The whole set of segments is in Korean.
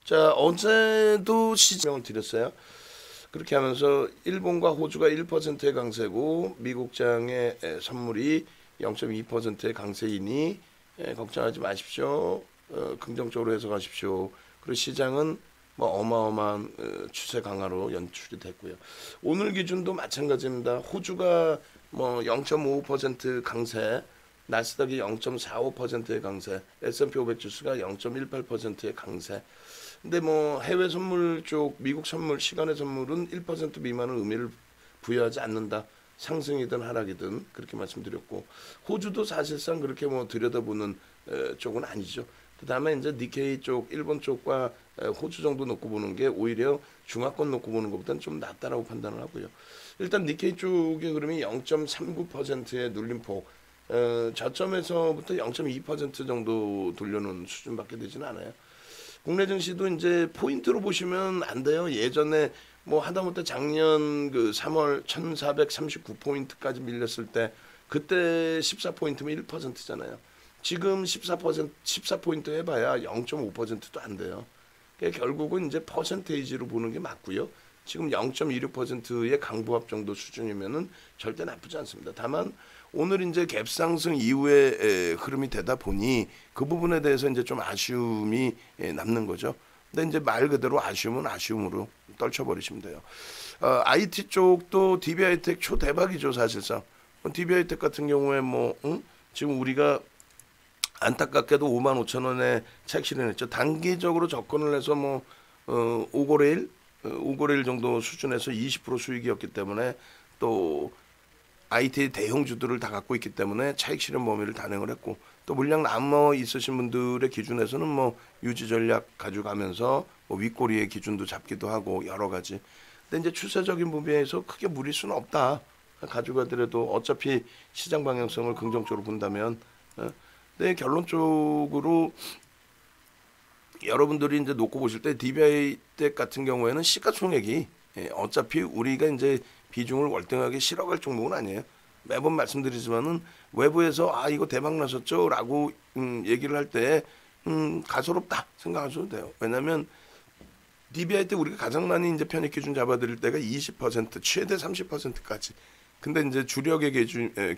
자, 어제도 시정을 드렸어요. 그렇게 하면서 일본과 호주가 1%의 강세고 미국장의 선물이 0.2%의 강세이니 걱정하지 마십시오. 긍정적으로 해석하십시오. 그리고 시장은 뭐 어마어마한 추세 강화로 연출이 됐고요. 오늘 기준도 마찬가지입니다. 호주가 뭐 0.55% 강세, 나스닥이 0.45%의 강세, S&P 500 지수가 0.18%의 강세. 근데 뭐 해외 선물 쪽, 미국 선물, 시간의 선물은 1% 미만은 의미를 부여하지 않는다. 상승이든 하락이든 그렇게 말씀드렸고, 호주도 사실상 그렇게 뭐 들여다보는 쪽은 아니죠. 그다음에 이제 니케이 쪽, 일본 쪽과 호주 정도 놓고 보는 게 오히려 중하권 놓고 보는 것보다는 좀 낫다라고 판단을 하고요. 일단 니케이 쪽의 흐름이 0.39%의 눌림폭, 저점에서부터 0.2% 정도 돌려놓은 수준밖에 되지는 않아요. 국내 증시도 이제 포인트로 보시면 안 돼요. 예전에 뭐 하다못해 작년 그 3월 1439포인트까지 밀렸을 때 그때 14포인트면 1%잖아요. 지금 14포인트 해봐야 0.5%도 안 돼요. 그러니까 결국은 이제 퍼센테이지로 보는 게 맞고요. 지금 0.26%의 강보합 정도 수준이면은 절대 나쁘지 않습니다. 다만 오늘 이제 갭 상승 이후에 흐름이 되다 보니 그 부분에 대해서 이제 좀 아쉬움이 남는 거죠. 근데 이제 말 그대로 아쉬움은 아쉬움으로 떨쳐버리시면 돼요. IT 쪽도 DB하이텍 초대박이죠, 사실상. DB하이텍 같은 경우에 지금 우리가 안타깝게도 55,000원에 차익 실현했죠. 단기적으로 접근을 해서 5거래일 정도 수준에서 20% 수익이었기 때문에 또 IT 대형주들을 다 갖고 있기 때문에 차익 실현 범위를 단행을 했고, 또 물량 남아 있으신 분들의 기준에서는 유지 전략 가져가면서 윗꼬리의 기준도 잡기도 하고 여러 가지. 근데 이제 추세적인 부분에서 크게 무리수는 없다. 가져가더라도 어차피 시장 방향성을 긍정적으로 본다면. 근데 결론적으로 여러분들이 이제 놓고 보실 때 DB하이텍 같은 경우에는 시가총액이 어차피 우리가 이제 비중을 월등하게 실어갈 종목은 아니에요. 매번 말씀드리지만은 외부에서 이거 대박 나셨죠라고 얘기를 할 때 가소롭다 생각하셔도 돼요. 왜냐하면 DB하이텍 우리가 가장 많이 이제 편입 기준 잡아드릴 때가 20% 최대 30%까지. 근데 이제 주력의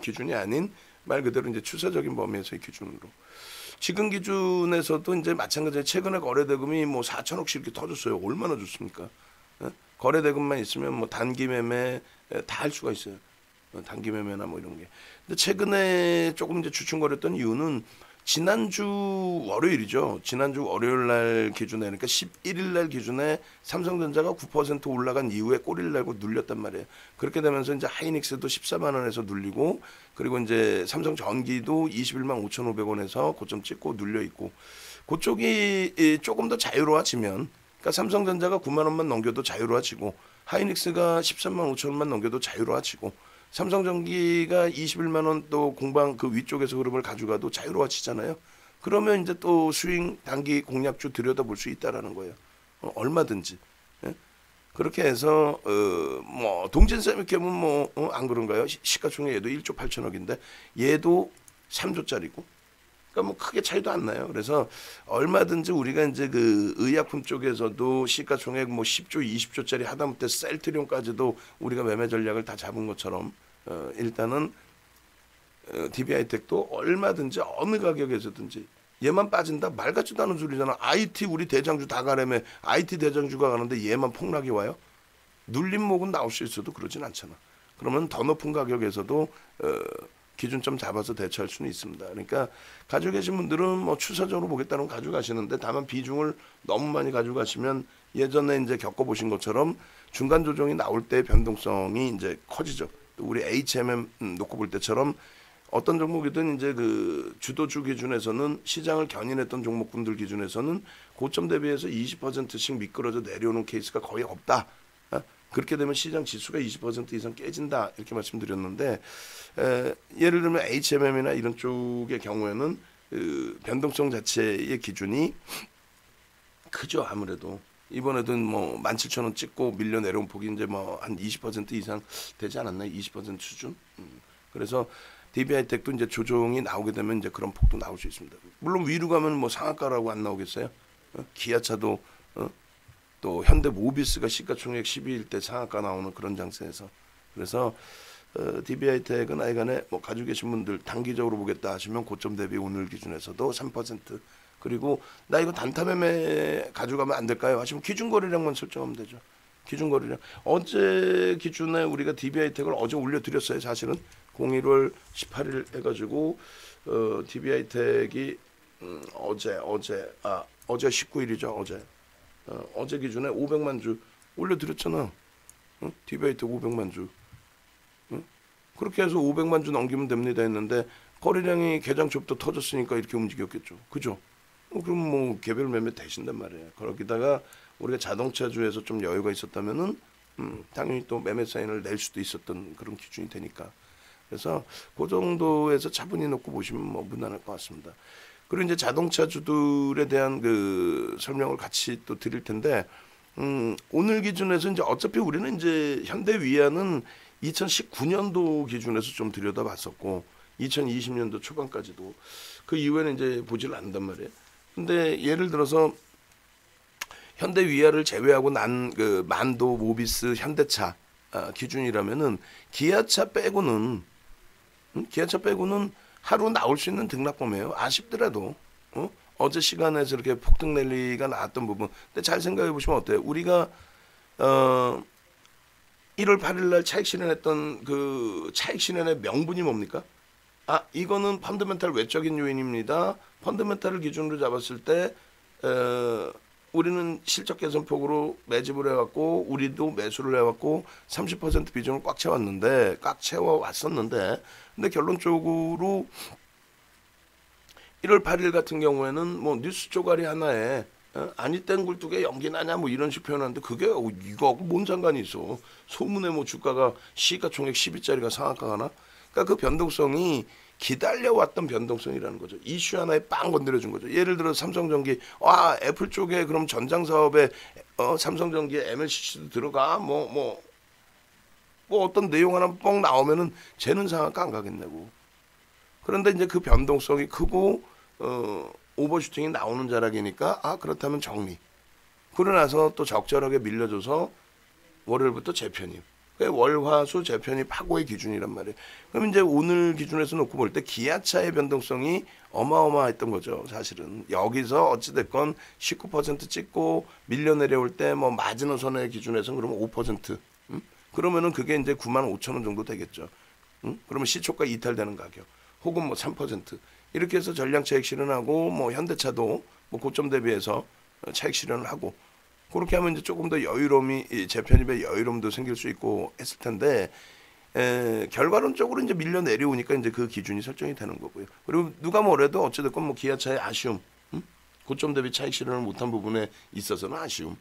기준이 아닌 말 그대로 이제 추세적인 범위에서의 기준으로. 지금 기준에서도 이제 마찬가지로 최근에 거래대금이 4천억씩 이렇게 터졌어요. 얼마나 좋습니까? 거래대금만 있으면 단기 매매 다 할 수가 있어요. 단기 매매나 이런 게. 근데 최근에 조금 이제 주춤거렸던 이유는 지난주 월요일이죠. 지난주 월요일 날 기준에, 그러니까 11일 날 기준에 삼성전자가 9% 올라간 이후에 꼬리를 내고 눌렸단 말이에요. 그렇게 되면서 이제 하이닉스도 14만 원에서 눌리고, 그리고 이제 삼성전기도 21만 5,500원에서 고점 찍고 눌려 있고, 그쪽이 조금 더 자유로워지면, 그러니까 삼성전자가 9만 원만 넘겨도 자유로워지고, 하이닉스가 13만 5천 원만 넘겨도 자유로워지고, 삼성전기가 21만 원 또 공방 그 위쪽에서 흐름을 가져가도 자유로워지잖아요. 그러면 이제 또 스윙 단기 공략주 들여다볼 수 있다라는 거예요. 얼마든지. 예? 그렇게 해서 동진세미캠은 안 그런가요? 시가총액 얘도 1조 8천억인데 얘도 3조짜리고. 그러니까 크게 차이도 안 나요. 그래서 얼마든지 우리가 이제 그 의약품 쪽에서도 시가총액 10조, 20조짜리 하다못해 셀트리온까지도 우리가 매매 전략을 다 잡은 것처럼 일단은 DB하이텍도 얼마든지 어느 가격에서든지 얘만 빠진다 말 같지도 않은 소리잖아. IT 우리 대장주 다 가려면 IT 대장주가 가는데 얘만 폭락이 와요. 눌림목은 나올 수 있어도 그러진 않잖아. 그러면 더 높은 가격에서도 기준점 잡아서 대처할 수는 있습니다. 그러니까 가지고 계신 분들은 추세적으로 보겠다는 가져가시는데, 다만 비중을 너무 많이 가져가시면 예전에 이제 겪어보신 것처럼 중간 조정이 나올 때 변동성이 이제 커지죠. 또 우리 HMM 놓고 볼 때처럼 어떤 종목이든 이제 그 주도주 기준에서는 시장을 견인했던 종목군들 기준에서는 고점 대비해서 20%씩 미끄러져 내려오는 케이스가 거의 없다. 그렇게 되면 시장 지수가 20% 이상 깨진다 이렇게 말씀드렸는데, 예를 들면 HMM이나 이런 쪽의 경우에는 변동성 자체의 기준이 크죠. 아무래도 이번에도 17,000원 찍고 밀려 내려온 폭이 이제 한 20% 이상 되지 않았나요? 20% 수준. 그래서 DB하이텍도 이제 조정이 나오게 되면 이제 그런 폭도 나올 수 있습니다. 물론 위로 가면 상한가라고 안 나오겠어요? 기아차도 어? 또 현대 모비스가 시가총액 12일 대 상한가 나오는 그런 장세에서 그래서 DB하이텍은 아이간에 뭐 가지고 계신 분들 단기적으로 보겠다 하시면 고점 대비 오늘 기준에서도 3% 그리고 나 이거 단타 매매 가져가면 안 될까요 하시면 기준거래량만 설정하면 되죠. 기준거래량 어제 기준에 우리가 DB하이텍을 어제 올려드렸어요. 사실은 01월 18일 해가지고 DB하이텍이 어제 19일이죠. 어제 기준에 500만 주 올려드렸잖아. 응? DB하이텍 500만 주. 응? 그렇게 해서 500만 주 넘기면 됩니다 했는데 거래량이 개장 초부터 터졌으니까 이렇게 움직였겠죠. 그죠? 그럼 뭐 개별 매매 되신단 말이에요. 거기다가 우리가 자동차주에서 좀 여유가 있었다면은 당연히 또 매매 사인을 낼 수도 있었던 그런 기준이 되니까. 그래서 그 정도에서 차분히 놓고 보시면 뭐 무난할 것 같습니다. 그리고 이제 자동차주들에 대한 그 설명을 같이 또 드릴 텐데, 오늘 기준에서 이제 어차피 우리는 이제 현대 위아는 2019년도 기준에서 좀 들여다봤었고, 2020년도 초반까지도 그 이후에는 이제 보질 않는단 말이에요. 근데 예를 들어서 현대 위아를 제외하고 난 그 만도, 모비스, 현대차 기준이라면은 기아차 빼고는 하루 나올 수 있는 등락범이에요. 아쉽더라도 어제 시간에서 이렇게 폭등 랠리가 나왔던 부분. 근데 잘 생각해 보시면 어때요? 우리가 1월 8일 날 차익 실현했던 그 차익 실현의 명분이 뭡니까? 이거는 펀더멘탈 외적인 요인입니다. 펀더멘탈을 기준으로 잡았을 때 우리는 실적 개선 폭으로 매집을 해왔고 우리도 매수를 해왔고 30% 비중을 꽉 채워왔었는데 근데 결론적으로 1월 8일 같은 경우에는 뭐 뉴스 쪼가리 하나에 아니 땡굴뚝에 연기 나냐 뭐 이런 식 표현하는데 그게 이거하고 뭔 상관이 있어. 소문에 뭐 주가가 시가총액 10위짜리가 상한가 하나? 그러니까 그 변동성이 기다려왔던 변동성이라는 거죠. 이슈 하나에 빵 건드려준 거죠. 예를 들어 삼성전기, 애플 쪽에 그럼 전장 사업에 삼성전기에 MLCC도 들어가 뭐 어떤 내용 하나 뻥 나오면은 쟤는 상한가 안 가겠냐고. 그런데 이제 그 변동성이 크고 오버슈팅이 나오는 자락이니까 그렇다면 정리. 그러고 나서 또 적절하게 밀려줘서 월요일부터 재편입. 월화수 재편이 파고의 기준이란 말이에요. 그럼 이제 오늘 기준에서 놓고 볼 때 기아차의 변동성이 어마어마했던 거죠. 사실은 여기서 어찌됐건 19% 찍고 밀려 내려올 때 뭐 마지노선의 기준에서는 그러면 5%. 그러면은 그게 이제 95,000원 정도 되겠죠. 그러면 시초가 이탈되는 가격. 혹은 뭐 3% 이렇게 해서 전량 차익 실현하고 뭐 현대차도 뭐 고점 대비해서 차익 실현을 하고. 그렇게 하면 이제 조금 더 여유로움이 재편입의 여유로움도 생길 수 있고 했을 텐데 결과론적으로 이제 밀려 내려오니까 이제 그 기준이 설정이 되는 거고요. 그리고 누가 뭐래도 어찌됐건 뭐 기아차의 아쉬움, 고점 대비 차익 실현을 못한 부분에 있어서는 아쉬움.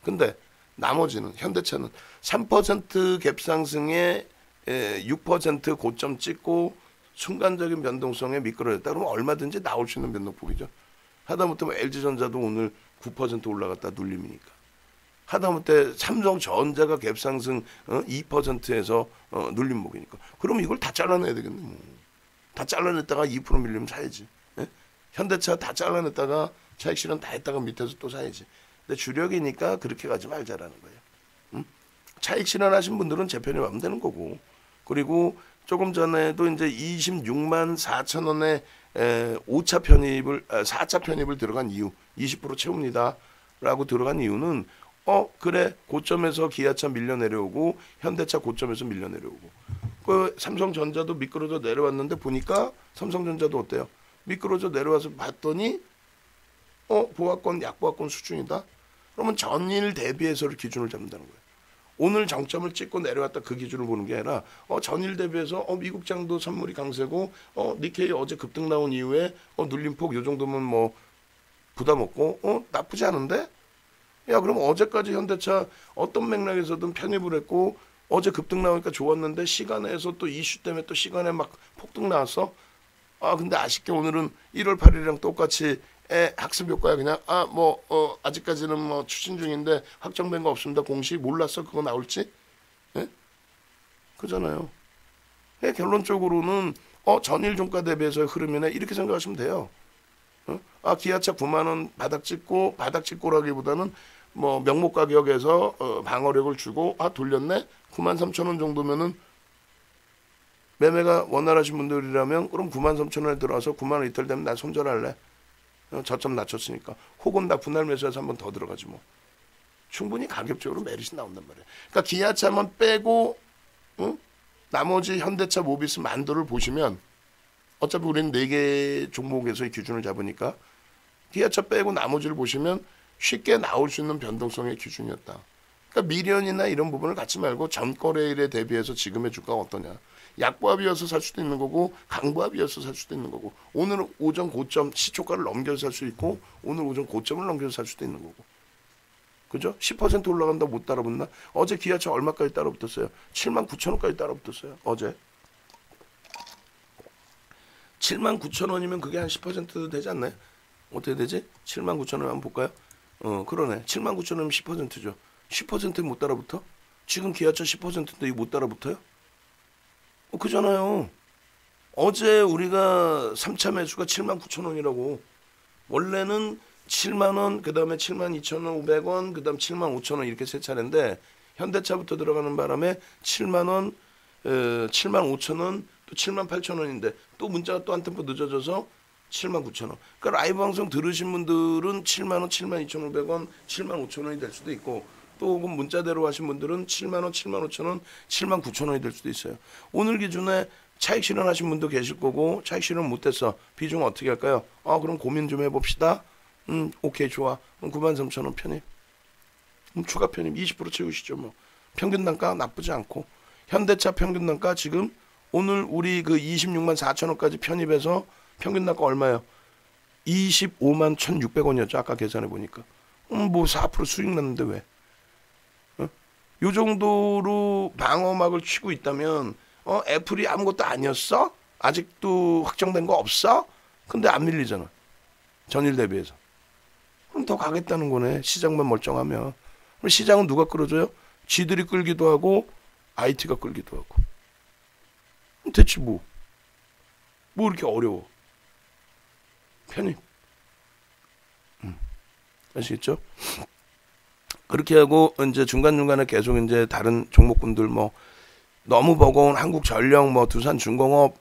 근데 나머지는 현대차는 3% 갭 상승에 6% 고점 찍고 순간적인 변동성에 미끄러졌다. 그러면 얼마든지 나올 수 있는 변동폭이죠. 하다못해 뭐 LG전자도 오늘 9% 올라갔다 눌림이니까. 하다못해 삼성전자가 갭상승 2%에서 눌림목이니까. 그럼 이걸 다 잘라내야 되겠네. 뭐. 다 잘라냈다가 2% 밀리면 사야지. 예? 현대차 다 잘라냈다가 차익 실현 다 했다가 밑에서 또 사야지. 근데 주력이니까 그렇게 가지 말자라는 거예요. 차익 실현하신 분들은 재편이 하면 되는 거고. 그리고 조금 전에도 이제 26만 4천 원에 4차 편입을 들어간 이유 20% 채웁니다 라고 들어간 이유는 그래 고점에서 기아차 밀려 내려오고 현대차 고점에서 밀려 내려오고 그 삼성전자도 미끄러져 내려왔는데 보니까 삼성전자도 어때요? 미끄러져 내려와서 봤더니 보합권 약보합권 수준이다. 그러면 전일 대비해서를 기준을 잡는다는 거예요. 오늘 정점을 찍고 내려왔다 그 기준을 보는 게 아니라 전일 대비해서 미국장도 선물이 강세고 니케이 어제 급등 나온 이후에 눌림폭 요 정도면 뭐 부담 없고 나쁘지 않은데 야 그럼 어제까지 현대차 어떤 맥락에서든 편입을 했고 어제 급등 나오니까 좋았는데 시간에서 또 이슈 때문에 또 시간에 막 폭등 나왔어. 근데 아쉽게 오늘은 1월 8일이랑 똑같이 학습 효과야 그냥 아직까지는 뭐 추진 중인데 확정된 거 없습니다. 공식 몰랐어 그거 나올지? 예? 그잖아요. 결론적으로는 전일 종가 대비해서의 흐름이네 이렇게 생각하시면 돼요. 아 기아차 9만 원 바닥 찍고라기보다는 뭐 명목 가격에서 방어력을 주고 아 돌렸네 93,000원 정도면은 매매가 원활하신 분들이라면 그럼 93,000원에 들어와서 9만 원 이탈 되면 난 손절할래. 저점 낮췄으니까. 혹은 나 분할 매수해서 한 번 더 들어가지 뭐. 충분히 가격적으로 메리트 나온단 말이야. 그러니까 기아차만 빼고 나머지 현대차, 모비스, 만도를 보시면 어차피 우리는 4개 종목에서의 기준을 잡으니까 기아차 빼고 나머지를 보시면 쉽게 나올 수 있는 변동성의 기준이었다. 그러니까 미련이나 이런 부분을 갖지 말고 전거래일에 대비해서 지금의 주가가 어떠냐. 약보합이어서 살 수도 있는 거고 강보합이어서 살 수도 있는 거고 오늘 오전 고점 시초가를 넘겨서 살 수 있고 오늘 오전 고점을 넘겨서 살 수도 있는 거고 그죠? 10% 올라간다고 못 따라붙나? 어제 기아차 얼마까지 따라붙었어요? 79,000원까지 따라붙었어요. 어제 79,000원이면 그게 한 10% 되지 않나요? 어떻게 되지? 79,000원 한번 볼까요? 그러네. 79,000원이면 10%죠. 10%는 못 따라붙어? 지금 기아차 10%인데 이거 못 따라붙어요? 그잖아요. 어제 우리가 3차 매수가 79,000원이라고. 원래는 7만원, 그 다음에 72,500원, 그 다음 75,000원 이렇게 세 차례인데 현대차부터 들어가는 바람에 7만원, 75,000원, 또 78,000원인데 또 문자가 또 한 템포 늦어져서 79,000원. 그러니까 라이브 방송 들으신 분들은 7만원, 72,500원, 75,000원이 될 수도 있고 또 혹은 문자대로 하신 분들은 7만원, 75,000원, 79,000원이 될 수도 있어요. 오늘 기준에 차익 실현하신 분도 계실 거고 차익 실현 못했어. 비중 어떻게 할까요? 그럼 고민 좀 해봅시다. 오케이 좋아. 그럼 93,000원 편입. 추가 편입 20% 채우시죠 뭐. 평균 단가 나쁘지 않고 현대차 평균 단가 지금 오늘 우리 그 26만 4천원까지 편입해서 평균 단가 얼마예요? 25만 1,600원이었죠. 아까 계산해 보니까. 뭐 4% 수익 났는데 왜? 요 정도로 방어막을 치고 있다면 애플이 아무것도 아니었어? 아직도 확정된 거 없어? 근데 안 밀리잖아. 전일 대비해서. 그럼 더 가겠다는 거네. 시장만 멀쩡하면. 그럼 시장은 누가 끌어줘요? 지들이 끌기도 하고 IT가 끌기도 하고. 대체 뭐 이렇게 어려워. 편입. 아시겠죠? 그렇게 하고 이제 중간중간에 계속 이제 다른 종목군들 뭐 너무 버거운 한국전력 뭐 두산중공업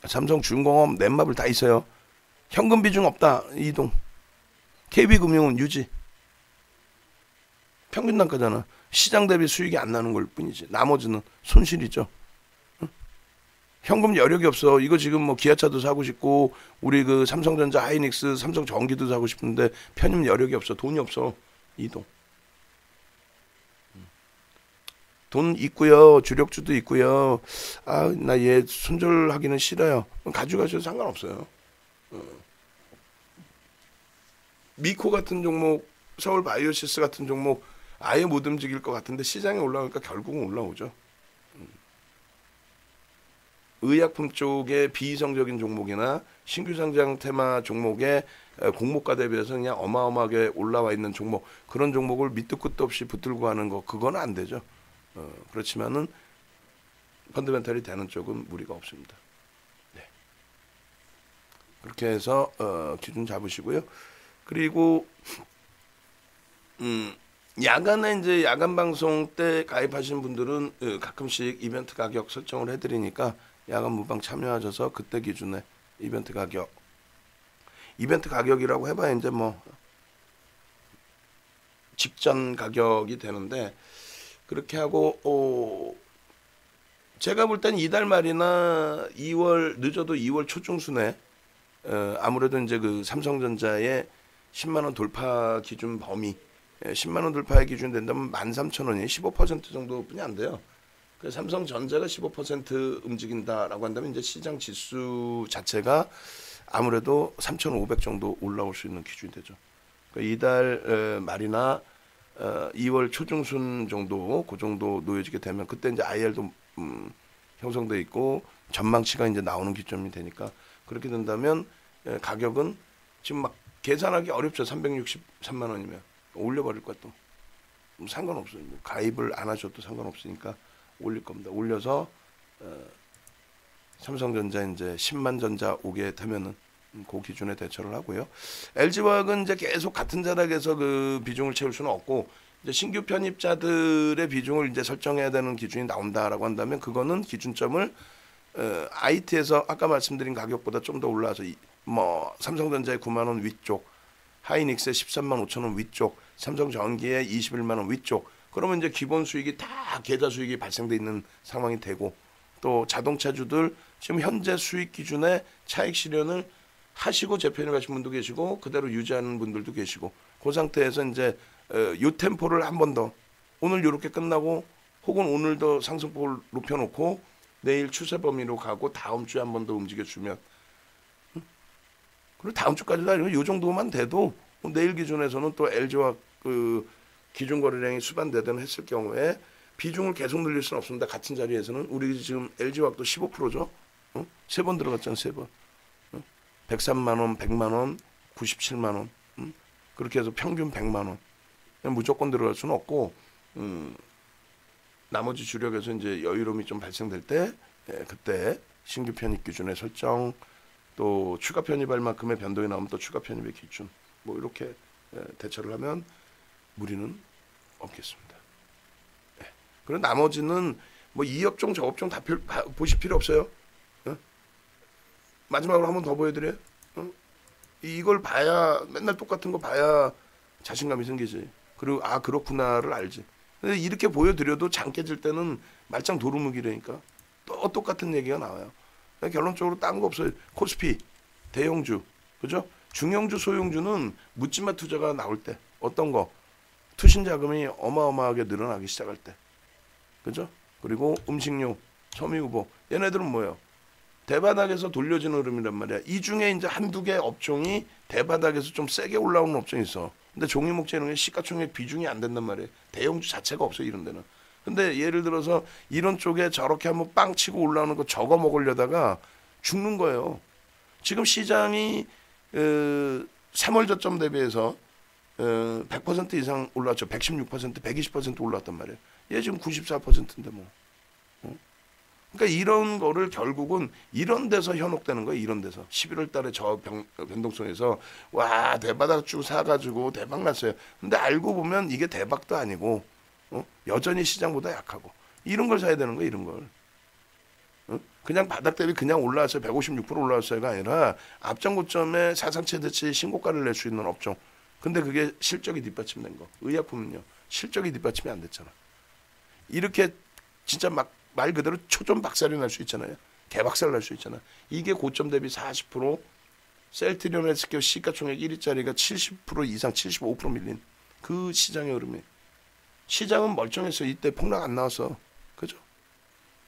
삼성중공업 넷마블 다 있어요. 현금 비중 없다. 이동. KB금융은 유지. 평균 단가잖아. 시장 대비 수익이 안 나는 걸 뿐이지. 나머지는 손실이죠. 현금 여력이 없어. 이거 지금 뭐 기아차도 사고 싶고 우리 그 삼성전자 하이닉스 삼성전기도 사고 싶은데 편입 여력이 없어. 돈이 없어. 이동. 돈 있고요. 주력주도 있고요. 나 얘 손절하기는 싫어요. 가져가셔도 상관없어요. 미코 같은 종목, 서울 바이오시스 같은 종목 아예 못 움직일 것 같은데 시장에 올라오니까 결국은 올라오죠. 의약품 쪽의 비이성적인 종목이나 신규 상장 테마 종목의 공모가 대비해서 그냥 어마어마하게 올라와 있는 종목, 그런 종목을 밑도 끝도 없이 붙들고 가는 거, 그건 안 되죠. 그렇지만은 펀더멘탈이 되는 쪽은 무리가 없습니다. 네. 그렇게 해서 기준 잡으시고요. 그리고 야간에 이제 야간 방송 때 가입하신 분들은 가끔씩 이벤트 가격 설정을 해드리니까 야간 무방 참여하셔서 그때 기준에 이벤트 가격이라고 해봐야 이제 뭐 직전 가격이 되는데, 그렇게 하고 제가 볼 땐 이달 말이나 2월 늦어도 2월 초중순에 아무래도 이제 그 삼성전자의 10만 원 돌파 기준 범위, 10만 원 돌파의 기준 된다면 13,000원이 15% 정도뿐이 안 돼요. 그 삼성전자가 15% 움직인다라고 한다면 이제 시장 지수 자체가 아무래도 3,500 정도 올라올 수 있는 기준이 되죠. 그러니까 이달 말이나 2월 초중순 정도, 그 정도 놓여지게 되면 그때 이제 IR도 형성돼 있고 전망치가 이제 나오는 기점이 되니까, 그렇게 된다면 가격은 지금 막 계산하기 어렵죠. 363만 원이면 올려버릴 것도 상관없어요. 가입을 안 하셔도 상관없으니까 올릴 겁니다. 올려서 삼성전자 이제 10만 전자 오게 되면은 그 기준에 대처를 하고요. LG화학은 이제 계속 같은 자락에서 그 비중을 채울 수는 없고 이제 신규 편입자들의 비중을 이제 설정해야 되는 기준이 나온다라고 한다면 그거는 기준점을 IT에서 아까 말씀드린 가격보다 좀 더 올라와서 뭐 삼성전자의 9만 원 위쪽, 하이닉스의 13만 5천 원 위쪽, 삼성전기의 21만 원 위쪽. 그러면 이제 기본 수익이 다 계좌 수익이 발생돼 있는 상황이 되고 또 자동차주들 지금 현재 수익 기준의 차익 실현을 하시고 재편을 가신 분도 계시고 그대로 유지하는 분들도 계시고 그 상태에서 이제 요 템포를 한 번 더 오늘 이렇게 끝나고 혹은 오늘도 상승폭을 높여놓고 내일 추세 범위로 가고 다음 주에 한 번 더 움직여주면 그리고 다음 주까지도 아니고 요 정도만 돼도 내일 기준에서는 또 LG화 그 기준 거래량이 수반되든 했을 경우에 비중을 계속 늘릴 수는 없습니다. 같은 자리에서는 우리 지금 LG화학도 15%죠. 세 번 들어갔잖아요. 세 번. 103만 원, 100만 원, 97만 원. 그렇게 해서 평균 100만 원. 무조건 들어갈 수는 없고 나머지 주력에서 이제 여유로움이 좀 발생될 때 그때 신규 편입 기준의 설정 또 추가 편입할 만큼의 변동이 나오면 또 추가 편입의 기준 뭐 이렇게 대처를 하면 무리는 없겠습니다. 그리고 나머지는 뭐 이 업종 저 업종 다 보실 필요 없어요. 마지막으로 한 번 더 보여드려요. 이걸 봐야 맨날 똑같은 거 봐야 자신감이 생기지. 그리고 아 그렇구나를 알지. 근데 이렇게 보여드려도 장 깨질 때는 말짱 도루묵이라니까 또 똑같은 얘기가 나와요. 결론적으로 딴 거 없어요. 코스피, 대형주, 그죠? 중형주, 소형주는 묻지마 투자가 나올 때 어떤 거 투신 자금이 어마어마하게 늘어나기 시작할 때, 그죠? 그리고 음식료, 섬유유보 얘네들은 뭐예요? 대바닥에서 돌려지는 흐름이란 말이야. 이 중에 이제 한두 개 업종이 대바닥에서 좀 세게 올라오는 업종이 있어. 근데 종이목재 이런 게 시가총액 비중이 안 된단 말이에요. 대형주 자체가 없어 이런 데는. 근데 예를 들어서 이런 쪽에 저렇게 한번 빵 치고 올라오는 거 저거 먹으려다가 죽는 거예요. 지금 시장이 3월 저점 대비해서 100% 이상 올랐죠. 116%, 120% 올랐단 말이에요. 얘 지금 94%인데 뭐. 그러니까 이런 거를 결국은 이런 데서 현혹되는 거예요. 이런 데서 11월 달에 저 변동성에서 와 대바닥 주 사가지고 대박 났어요. 근데 알고 보면 이게 대박도 아니고 여전히 시장보다 약하고 이런 걸 사야 되는 거예요. 이런 걸. 그냥 바닥 대비 그냥 올라왔어요. 156% 올라왔어요가 아니라 앞전 고점에 사상 최대치 신고가를 낼 수 있는 업종. 근데 그게 실적이 뒷받침된 거. 의약품은요. 실적이 뒷받침이 안 됐잖아. 이렇게 진짜 막 말 그대로 초점 박살이 날 수 있잖아요. 개박살 날 수 있잖아. 이게 고점 대비 40% 셀트리온 헬스케어 시가총액 1위짜리가 70% 이상 75% 밀린 그 시장의 흐름이. 시장은 멀쩡했어요. 이때 폭락 안 나왔어. 그죠?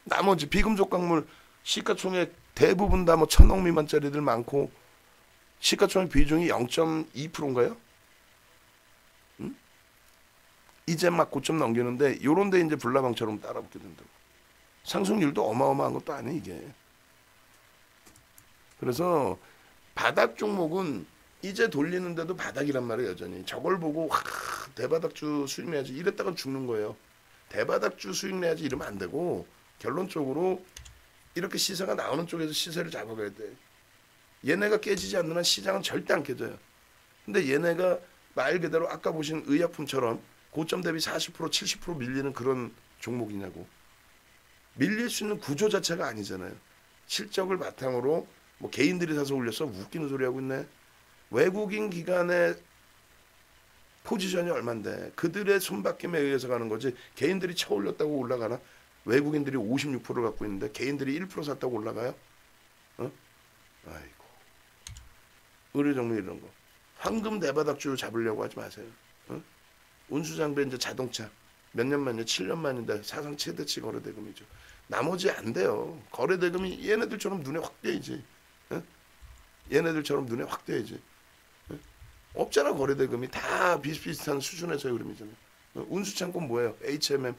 나머지 비금속 광물 시가총액 대부분 다 뭐 1,000억 미만짜리들 많고 시가총액 비중이 0.2%인가요? 이제 막 고점 넘기는데 요런 데 이제 불나방처럼 따라붙게 된다고. 상승률도 어마어마한 것도 아니에요 이게. 그래서 바닥 종목은 이제 돌리는데도 바닥이란 말이에요 여전히. 저걸 보고 대바닥주 수익 내야지 이랬다가 죽는 거예요. 대바닥주 수익 내야지 이러면 안 되고 결론적으로 이렇게 시세가 나오는 쪽에서 시세를 잡아가야 돼. 얘네가 깨지지 않는 한 시장은 절대 안 깨져요. 근데 얘네가 말 그대로 아까 보신 의약품처럼 고점 대비 40% 70% 밀리는 그런 종목이냐고. 밀릴 수 있는 구조 자체가 아니잖아요. 실적을 바탕으로 뭐 개인들이 사서 올렸어? 웃기는 소리 하고 있네. 외국인 기관의 포지션이 얼만데 그들의 손바뀜에 의해서 가는 거지. 개인들이 쳐 올렸다고 올라가나? 외국인들이 56%를 갖고 있는데 개인들이 1% 샀다고 올라가요? 아이고. 의료정리 이런 거. 황금 대바닥주 잡으려고 하지 마세요. 운수장비 이제 자동차 몇 년 만이요? 7년 만인데 사상 최대치 거래대금이죠. 나머지 안 돼요. 거래대금이 얘네들처럼 눈에 확 띄어야지. 얘네들처럼 눈에 확 띄어야지. 없잖아 거래대금이. 다 비슷비슷한 수준에서의 흐름이잖아요. 운수창고 뭐예요? HMM.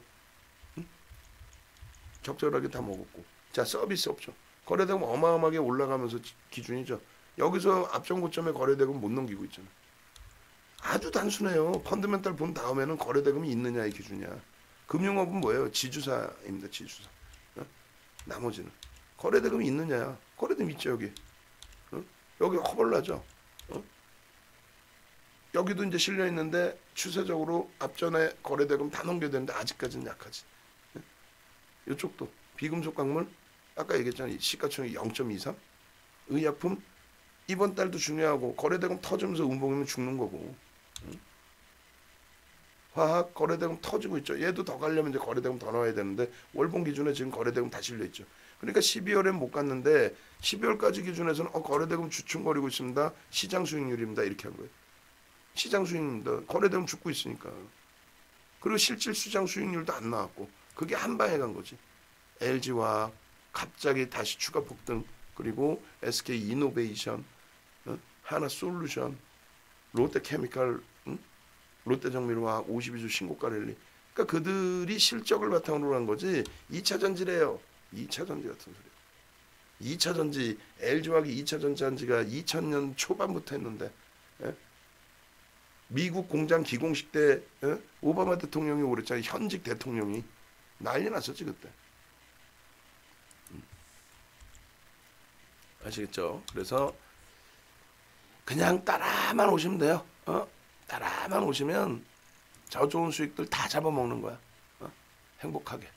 적절하게 다 먹었고. 자 서비스 업종. 거래대금 어마어마하게 올라가면서 기준이죠. 여기서 앞전 고점에 거래대금 못 넘기고 있잖아. 아주 단순해요. 펀드멘탈 본 다음에는 거래대금이 있느냐의 기준이야. 금융업은 뭐예요? 지주사입니다. 지주사. 나머지는 거래대금이 있느냐. 거래대금 있죠 여기. 여기 허벌나죠. 어? 여기도 이제 실려 있는데 추세적으로 앞전에 거래대금 다 넘겨야 되는데 아직까지는 약하지. 이쪽도 비금속 광물 아까 얘기했잖아요. 시가총액 0.23. 의약품 이번 달도 중요하고 거래대금 터지면서 운봉이면 죽는 거고. 화학 거래대금 터지고 있죠. 얘도 더 가려면 이제 거래대금 더 나와야 되는데 월봉 기준에 지금 거래대금 다 실려 있죠. 그러니까 12월엔 못 갔는데 12월까지 기준에서는 거래대금 주춤거리고 있습니다. 시장 수익률입니다. 이렇게 한 거예요. 시장 수익률입니다. 거래대금 죽고 있으니까. 그리고 실질 시장 수익률도 안 나왔고 그게 한 방에 간 거지. LG화학 갑자기 다시 추가 폭등, 그리고 SK 이노베이션, 하나솔루션, 롯데케미칼, 롯데정밀화학 52주 신고가 랠리. 그러니까 그들이 실적을 바탕으로 한 거지. 2차 전지래요. 2차 전지 같은 소리. 2차 전지, LG화학이 2차 전지가 2000년 초반부터 했는데, 예? 미국 공장 기공식 때 오바마 대통령이 오랬잖아요. 현직 대통령이 난리 났었지 그때. 아시겠죠? 그래서 그냥 따라만 오시면 돼요. 따라만 오시면 저 좋은 수익들 다 잡아먹는 거야. 행복하게.